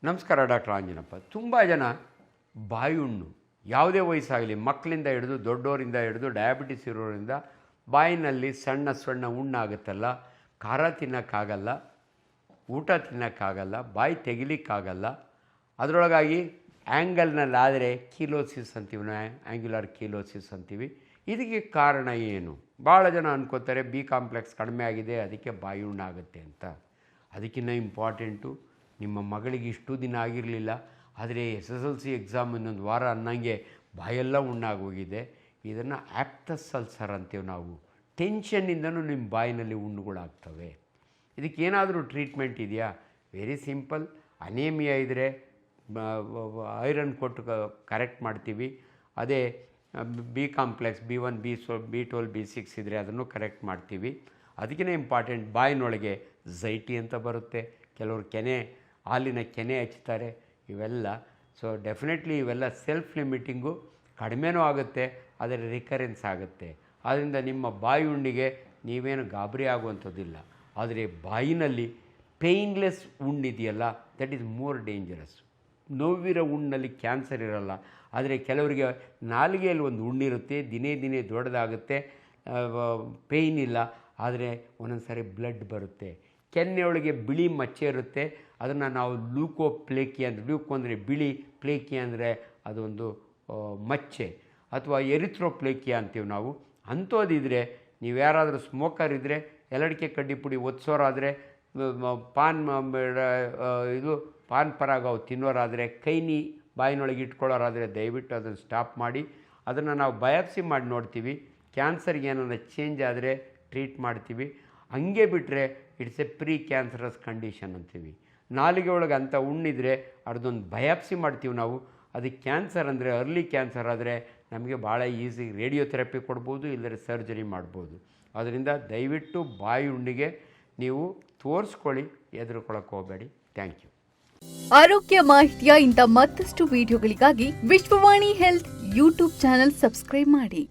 ನಮಸ್ಕಾರ ಡಾಕ್ಟರ್ ಆಂಜನಪ್ಪ. ತುಂಬ ಜನ ಬಾಯುಣ್ಣು ಯಾವುದೇ ವಯಸ್ಸಾಗಲಿ, ಮಕ್ಕಳಿಂದ ಹಿಡಿದು ದೊಡ್ಡವರಿಂದ ಹಿಡಿದು ಡಯಾಬಿಟಿಸ್ ಇರೋರಿಂದ ಬಾಯಿನಲ್ಲಿ ಸಣ್ಣ ಸಣ್ಣ ಹುಣ್ಣಾಗುತ್ತಲ್ಲ, ಖಾರ ತಿನ್ನೋಕ್ಕಾಗಲ್ಲ, ಊಟ ತಿನ್ನೋಕ್ಕಾಗಲ್ಲ, ಬಾಯಿ ತೆಗಿಲಿಕ್ಕಾಗಲ್ಲ. ಅದರೊಳಗಾಗಿ ಆ್ಯಂಗಲ್ನಲ್ಲಾದರೆ ಕೀಲೋಸಿಸ್ ಅಂತೀವಿ, ಆ್ಯಂಗ್ಯುಲರ್ ಕೀಲೋಸಿಸ್ ಅಂತೀವಿ. ಇದಕ್ಕೆ ಕಾರಣ ಏನು? ಭಾಳ ಜನ ಅನ್ಕೋತಾರೆ ಬಿ ಕಾಂಪ್ಲೆಕ್ಸ್ ಕಡಿಮೆ ಆಗಿದೆ ಅದಕ್ಕೆ ಬಾಯಿ ಹುಣ್ಣಾಗುತ್ತೆ ಅಂತ. ಅದಕ್ಕಿಂತ ಇಂಪಾರ್ಟೆಂಟು, ನಿಮ್ಮ ಮಗಳಿಗೆ ಇಷ್ಟು ದಿನ ಆಗಿರಲಿಲ್ಲ, ಆದರೆ SSLC ಎಕ್ಸಾಮ್ ಇನ್ನೊಂದು ವಾರ ಅನ್ನಂಗೆ ಬಾಯೆಲ್ಲ ಹುಣ್ಣಾಗೋಗಿದೆ. ಇದನ್ನು ಆ್ಯಪ್ಟಸ್ ಅಲ್ಸರ್ ಅಂತೀವಿ ನಾವು. ಟೆನ್ಷನ್ನಿಂದನೂ ನಿಮ್ಮ ಬಾಯಿನಲ್ಲಿ ಹುಣ್ಣುಗಳಾಗ್ತವೆ. ಇದಕ್ಕೇನಾದರೂ ಟ್ರೀಟ್ಮೆಂಟ್ ಇದೆಯಾ? Very simple. ಅನೇಮಿಯಾ ಇದ್ದರೆ ಐರನ್ ಕೊಟ್ಟು ಕರೆಕ್ಟ್ ಮಾಡ್ತೀವಿ. ಅದೇ B complex B1 B12 B6 ಇದ್ದರೆ ಅದನ್ನು ಕರೆಕ್ಟ್ ಮಾಡ್ತೀವಿ. ಅದಕ್ಕಿಂತ ಇಂಪಾರ್ಟೆಂಟ್, ಬಾಯಿನೊಳಗೆ ಝೈಟಿ ಅಂತ ಬರುತ್ತೆ, ಕೆಲವರು ಹಾಲಿನ ಕೆನೆ ಹಚ್ತಾರೆ, ಇವೆಲ್ಲ. ಸೊ ಡೆಫಿನೆಟ್ಲಿ ಇವೆಲ್ಲ ಸೆಲ್ಫ್ ಲಿಮಿಟಿಂಗು, ಕಡಿಮೆನೂ ಆಗುತ್ತೆ, ಆದರೆ ರಿಕರೆನ್ಸ್ ಆಗುತ್ತೆ. ಆದ್ದರಿಂದ ನಿಮ್ಮ ಬಾಯಿ ಹುಣ್ಣಿಗೆ ನೀವೇನು ಗಾಬರಿ ಆಗುವಂಥದ್ದಿಲ್ಲ. ಆದರೆ ಬಾಯಿನಲ್ಲಿ ಪೇಯ್ನ್ಲೆಸ್ ಹುಣ್ಣಿದೆಯಲ್ಲ, ದಟ್ ಈಸ್ ಮೋರ್ ಡೇಂಜರಸ್. ನೋವಿರೋ ಹುಣ್ಣಲ್ಲಿ ಕ್ಯಾನ್ಸರ್ ಇರಲ್ಲ, ಆದರೆ ಕೆಲವರಿಗೆ ನಾಲಿಗೆಯಲ್ಲಿ ಒಂದು ಹುಣ್ಣಿರುತ್ತೆ, ದಿನೇ ದಿನೇ ದೊಡ್ಡದಾಗುತ್ತೆ, ಪೇಯ್ನ್ ಇಲ್ಲ, ಆದರೆ ಒಂದೊಂದು ಸಾರಿ ಬ್ಲಡ್ ಬರುತ್ತೆ. ಕೆನ್ನೆಯೊಳಗೆ ಬಿಳಿ ಮಚ್ಚೆ ಇರುತ್ತೆ, ಅದನ್ನು ನಾವು ಲೂಕೋಪ್ಲೇಕಿ ಅಂದರೆ, ಲೂಕೋ ಅಂದರೆ ಬಿಳಿ, ಪ್ಲೇಕಿ ಅಂದರೆ ಅದೊಂದು ಮಚ್ಚೆ, ಅಥವಾ ಎರಿಥ್ರೋಪ್ಲೇಕಿಯಾ ಅಂತೀವಿ ನಾವು. ಅಂಥದ್ದಿದ್ರೆ, ನೀವು ಯಾರಾದರೂ ಸ್ಮೋಕರ್ ಇದ್ದರೆ, ಎಲ್ಲಡಿಕೆ ಕಡ್ಡಿ ಪುಡಿ ಒತ್ಸೋರಾದರೆ, ಪಾನ್ ಪರಾಗ ತಿನ್ನೋರಾದರೆ, ಕೈನಿ ಬಾಯಿನೊಳಗೆ ಇಟ್ಕೊಳ್ಳೋರಾದರೆ ದಯವಿಟ್ಟು ಅದನ್ನು ಸ್ಟಾಪ್ ಮಾಡಿ. ಅದನ್ನು ನಾವು ಬಯಾಪ್ಸಿ ಮಾಡಿ ನೋಡ್ತೀವಿ. ಕ್ಯಾನ್ಸರ್ಗೆ ಏನಾದ್ರು ಚೇಂಜ್ ಆದರೆ ಟ್ರೀಟ್ ಮಾಡ್ತೀವಿ. ಹಂಗೆ ಬಿಟ್ಟರೆ it's a precancerous condition ಅಂತೀವಿ. ನಾಲಿಗೆ ಒಳಗೆ ಅಂಥ ಹುಣ್ಣಿದ್ರೆ ಅದೊಂದು ಬಯಾಪ್ಸಿ ಮಾಡ್ತೀವಿ ನಾವು. ಅದಕ್ಕೆ ಕ್ಯಾನ್ಸರ್ ಅಂದರೆ, ಅರ್ಲಿ ಕ್ಯಾನ್ಸರ್ ಆದರೆ ನಮಗೆ ಭಾಳ ಈಸಿ ರೇಡಿಯೋಥೆರಪಿ ಕೊಡ್ಬೋದು, ಇಲ್ಲದ್ರೆ ಸರ್ಜರಿ ಮಾಡ್ಬೋದು. ಅದರಿಂದ ದಯವಿಟ್ಟು ಬಾಯಿ ಹುಣ್ಣಿಗೆ ನೀವು ತೋರಿಸ್ಕೊಳ್ಳಿ, ಹೆದರ್ಕೊಳ್ಳೋಕೆ ಹೋಗಬೇಡಿ. Thank you. ಆರೋಗ್ಯ ಮಾಹಿತಿಯ ಇಂಥ ಮತ್ತಷ್ಟು ವಿಡಿಯೋಗಳಿಗಾಗಿ Vishwavani health YouTube channel subscribe ಮಾಡಿ.